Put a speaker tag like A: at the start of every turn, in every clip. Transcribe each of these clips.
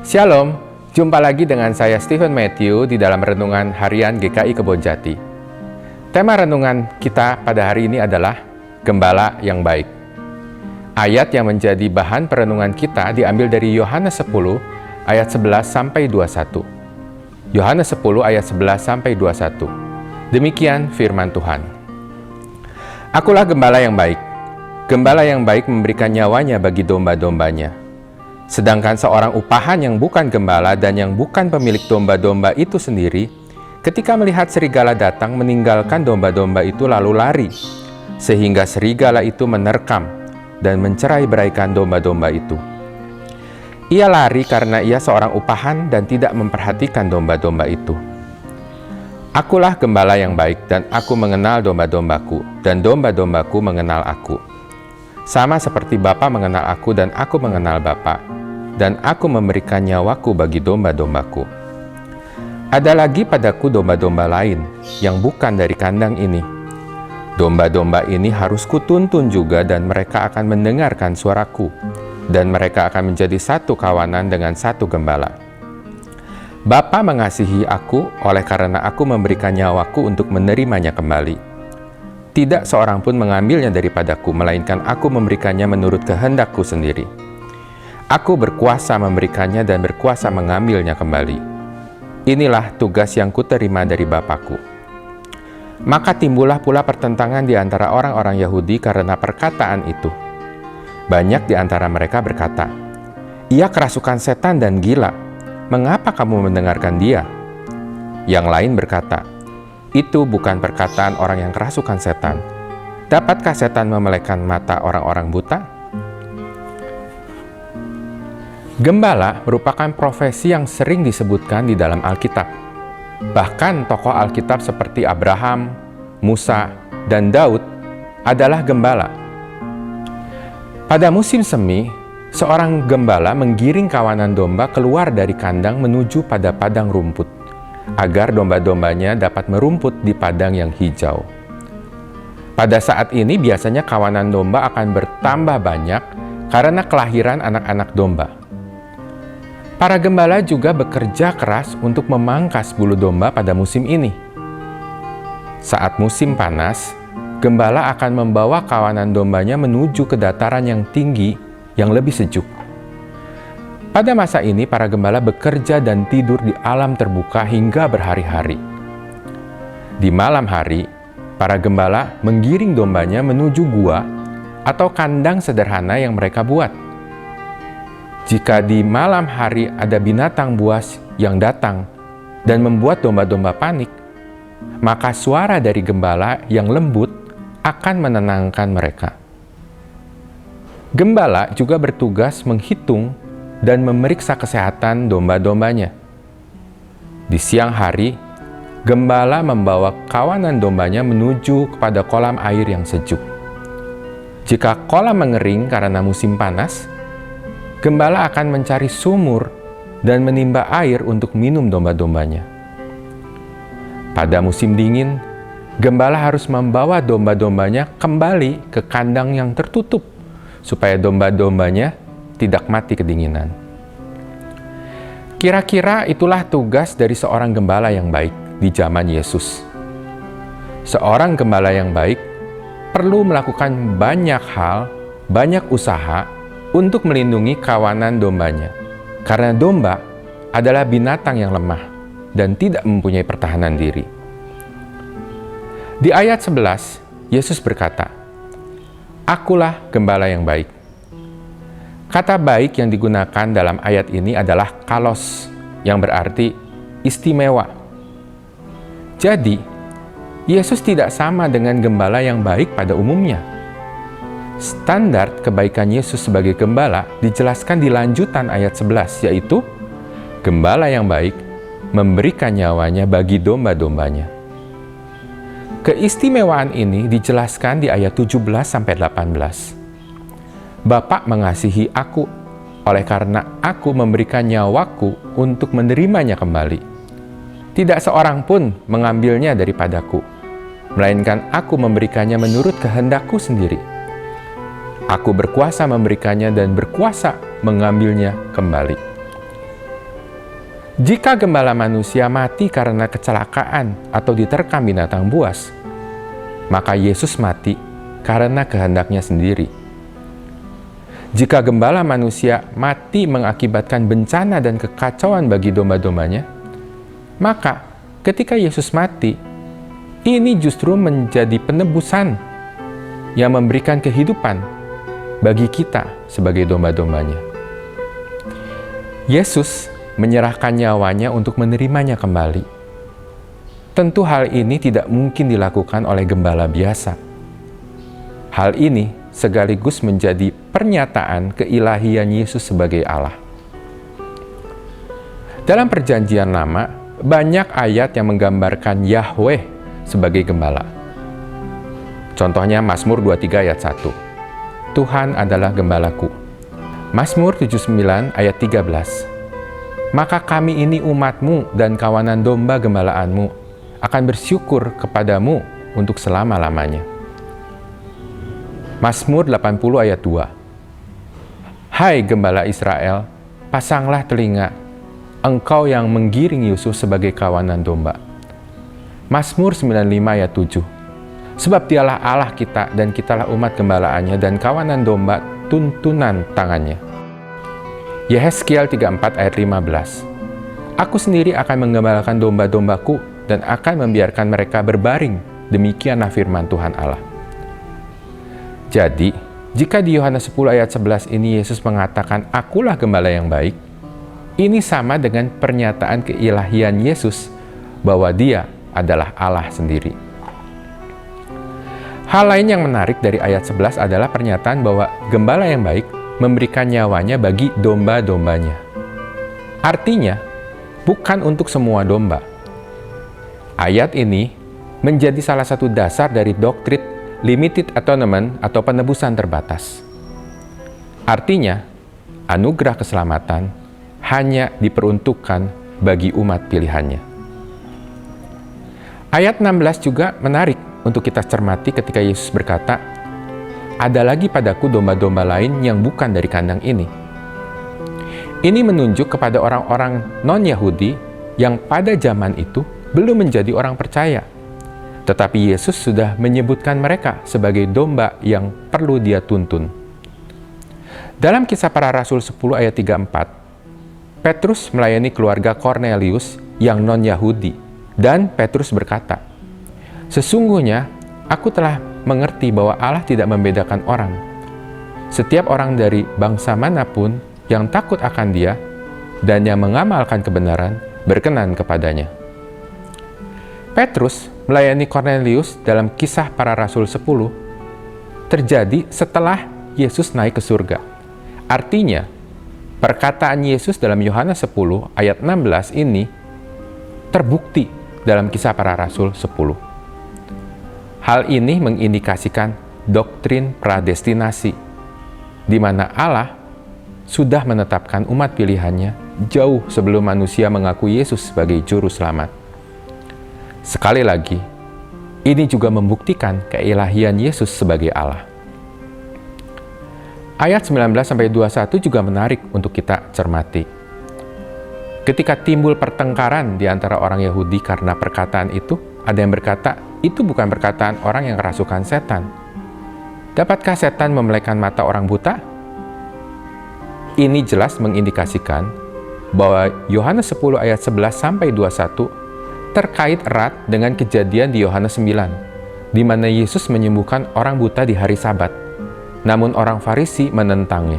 A: Shalom, jumpa lagi dengan saya Stephen Matthew di dalam Renungan Harian GKI Kebonjati. Tema renungan kita pada hari ini adalah Gembala yang Baik. Ayat yang menjadi bahan perenungan kita diambil dari Yohanes 10 ayat 11 sampai 21. Yohanes 10 ayat 11 sampai 21. Demikian firman Tuhan. Akulah gembala yang baik. Gembala yang baik memberikan nyawanya bagi domba-dombanya. Sedangkan seorang upahan yang bukan gembala dan yang bukan pemilik domba-domba itu sendiri, ketika melihat serigala datang meninggalkan domba-domba itu lalu lari, sehingga serigala itu menerkam dan mencerai-beraikan domba-domba itu. Ia lari karena ia seorang upahan dan tidak memperhatikan domba-domba itu. Akulah gembala yang baik dan aku mengenal domba-dombaku, dan domba-dombaku mengenal aku. Sama seperti Bapa mengenal aku dan aku mengenal Bapa, dan aku memberikan nyawaku bagi domba-dombaku. Ada lagi padaku domba-domba lain yang bukan dari kandang ini. Domba-domba ini harus kutuntun juga dan mereka akan mendengarkan suaraku, dan mereka akan menjadi satu kawanan dengan satu gembala. Bapa mengasihi aku oleh karena aku memberikan nyawaku untuk menerimanya kembali. Tidak seorang pun mengambilnya daripadaku, melainkan aku memberikannya menurut kehendakku sendiri. Aku berkuasa memberikannya dan berkuasa mengambilnya kembali. Inilah tugas yang kuterima dari Bapakku. Maka timbullah pula pertentangan di antara orang-orang Yahudi karena perkataan itu. Banyak di antara mereka berkata, "Ia kerasukan setan dan gila. Mengapa kamu mendengarkan dia?" Yang lain berkata, "Itu bukan perkataan orang yang kerasukan setan. Dapatkah setan memelekan mata orang-orang buta?" Gembala merupakan profesi yang sering disebutkan di dalam Alkitab. Bahkan tokoh Alkitab seperti Abraham, Musa, dan Daud adalah gembala. Pada musim semi, seorang gembala menggiring kawanan domba keluar dari kandang menuju pada padang rumput, agar domba-dombanya dapat merumput di padang yang hijau. Pada saat ini biasanya kawanan domba akan bertambah banyak karena kelahiran anak-anak domba. Para gembala juga bekerja keras untuk memangkas bulu domba pada musim ini. Saat musim panas, gembala akan membawa kawanan dombanya menuju ke dataran yang tinggi yang lebih sejuk. Pada masa ini, para gembala bekerja dan tidur di alam terbuka hingga berhari-hari. Di malam hari, para gembala menggiring dombanya menuju gua atau kandang sederhana yang mereka buat. Jika di malam hari ada binatang buas yang datang dan membuat domba-domba panik, maka suara dari gembala yang lembut akan menenangkan mereka. Gembala juga bertugas menghitung dan memeriksa kesehatan domba-dombanya. Di siang hari, gembala membawa kawanan dombanya menuju kepada kolam air yang sejuk. Jika kolam mengering karena musim panas, gembala akan mencari sumur dan menimba air untuk minum domba-dombanya. Pada musim dingin, gembala harus membawa domba-dombanya kembali ke kandang yang tertutup, supaya domba-dombanya tidak mati kedinginan. Kira-kira itulah tugas dari seorang gembala yang baik di zaman Yesus. Seorang gembala yang baik perlu melakukan banyak hal, banyak usaha untuk melindungi kawanan dombanya, karena domba adalah binatang yang lemah dan tidak mempunyai pertahanan diri. Di ayat 11, Yesus berkata, "Akulah gembala yang baik." Kata baik yang digunakan dalam ayat ini adalah kalos, yang berarti istimewa. Jadi, Yesus tidak sama dengan gembala yang baik pada umumnya. Standar kebaikan Yesus sebagai gembala dijelaskan di lanjutan ayat 11, yaitu gembala yang baik memberikan nyawanya bagi domba-dombanya. Keistimewaan ini dijelaskan di ayat 17-18. Bapa mengasihi aku oleh karena aku memberikan nyawaku untuk menerimanya kembali. Tidak seorang pun mengambilnya daripadaku, melainkan aku memberikannya menurut kehendakku sendiri. Aku berkuasa memberikannya dan berkuasa mengambilnya kembali. Jika gembala manusia mati karena kecelakaan atau diterkam binatang buas, maka Yesus mati karena kehendaknya sendiri. Jika gembala manusia mati mengakibatkan bencana dan kekacauan bagi domba-dombanya, maka ketika Yesus mati, ini justru menjadi penebusan yang memberikan kehidupan bagi kita sebagai domba-dombanya. Yesus menyerahkan nyawanya untuk menerimanya kembali. Tentu hal ini tidak mungkin dilakukan oleh gembala biasa. Hal ini sekaligus menjadi pernyataan keilahian Yesus sebagai Allah. Dalam Perjanjian Lama, banyak ayat yang menggambarkan Yahweh sebagai gembala. Contohnya Mazmur 23 ayat 1. Tuhan adalah gembalaku. Mazmur 79 ayat 13. Maka kami ini umat-Mu dan kawanan domba gembalaanmu akan bersyukur kepadamu untuk selama-lamanya. Mazmur 80 ayat 2. Hai gembala Israel, pasanglah telinga, engkau yang menggiring Yusuf sebagai kawanan domba. Mazmur 95 ayat 7. Sebab dialah Allah kita dan kitalah umat gembalaannya dan kawanan domba tuntunan tangannya. Yehezkiel 34 ayat 15. Aku sendiri akan menggembalakan domba-dombaku dan akan membiarkan mereka berbaring. Demikianlah firman Tuhan Allah. Jadi, jika di Yohanes 10 ayat 11 ini Yesus mengatakan, "Akulah gembala yang baik," ini sama dengan pernyataan keilahian Yesus bahwa Dia adalah Allah sendiri. Hal lain yang menarik dari ayat 11 adalah pernyataan bahwa gembala yang baik memberikan nyawanya bagi domba-dombanya. Artinya, bukan untuk semua domba. Ayat ini menjadi salah satu dasar dari doktrin limited atonement atau penebusan terbatas. Artinya, anugerah keselamatan hanya diperuntukkan bagi umat pilihannya. Ayat 16 juga menarik untuk kita cermati ketika Yesus berkata, "Ada lagi padaku domba-domba lain yang bukan dari kandang ini." Ini menunjuk kepada orang-orang non-Yahudi yang pada zaman itu belum menjadi orang percaya. Tetapi Yesus sudah menyebutkan mereka sebagai domba yang perlu Dia tuntun. Dalam Kisah Para Rasul 10 ayat 34, Petrus melayani keluarga Kornelius yang non-Yahudi, dan Petrus berkata, "Sesungguhnya aku telah mengerti bahwa Allah tidak membedakan orang. Setiap orang dari bangsa manapun yang takut akan Dia dan yang mengamalkan kebenaran berkenan kepadanya." Petrus melayani Kornelius dalam Kisah Para Rasul 10 terjadi setelah Yesus naik ke surga. Artinya, perkataan Yesus dalam Yohanes 10 ayat 16 ini terbukti dalam Kisah Para Rasul 10. Hal ini mengindikasikan doktrin predestinasi, di mana Allah sudah menetapkan umat pilihannya jauh sebelum manusia mengaku Yesus sebagai juru selamat. Sekali lagi, ini juga membuktikan keilahian Yesus sebagai Allah. Ayat 19-21 juga menarik untuk kita cermati. Ketika timbul pertengkaran di antara orang Yahudi karena perkataan itu, ada yang berkata, "Itu bukan perkataan orang yang kerasukan setan. Dapatkah setan memelekan mata orang buta?" Ini jelas mengindikasikan bahwa Yohanes 10 ayat 11-21 terkait erat dengan kejadian di Yohanes 9, di mana Yesus menyembuhkan orang buta di hari Sabat, namun orang Farisi menentangnya.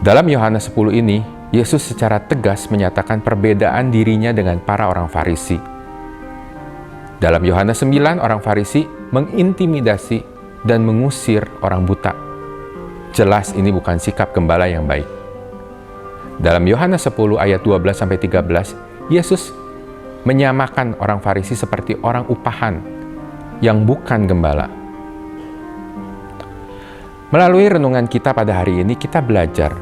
A: Dalam Yohanes 10 ini, Yesus secara tegas menyatakan perbedaan dirinya dengan para orang Farisi. Dalam Yohanes 9, orang Farisi mengintimidasi dan mengusir orang buta. Jelas ini bukan sikap gembala yang baik. Dalam Yohanes 10 ayat 12-13, Yesus menyamakan orang Farisi seperti orang upahan yang bukan gembala. Melalui renungan kita pada hari ini, kita belajar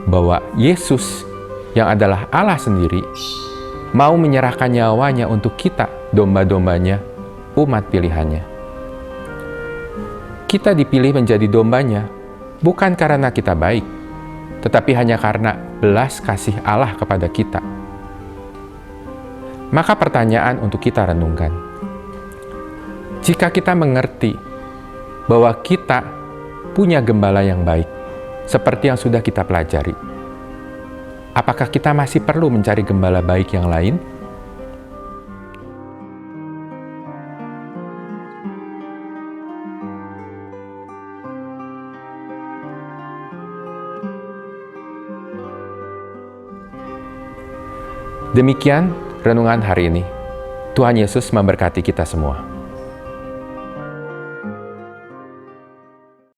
A: bahwa Yesus yang adalah Allah sendiri mau menyerahkan nyawanya untuk kita, domba-dombanya, umat pilihannya. Kita dipilih menjadi dombanya bukan karena kita baik, tetapi hanya karena belas kasih Allah kepada kita. Maka pertanyaan untuk kita renungkan, jika kita mengerti bahwa kita punya gembala yang baik, seperti yang sudah kita pelajari, apakah kita masih perlu mencari gembala baik yang lain? Demikian renungan hari ini. Tuhan Yesus memberkati kita semua.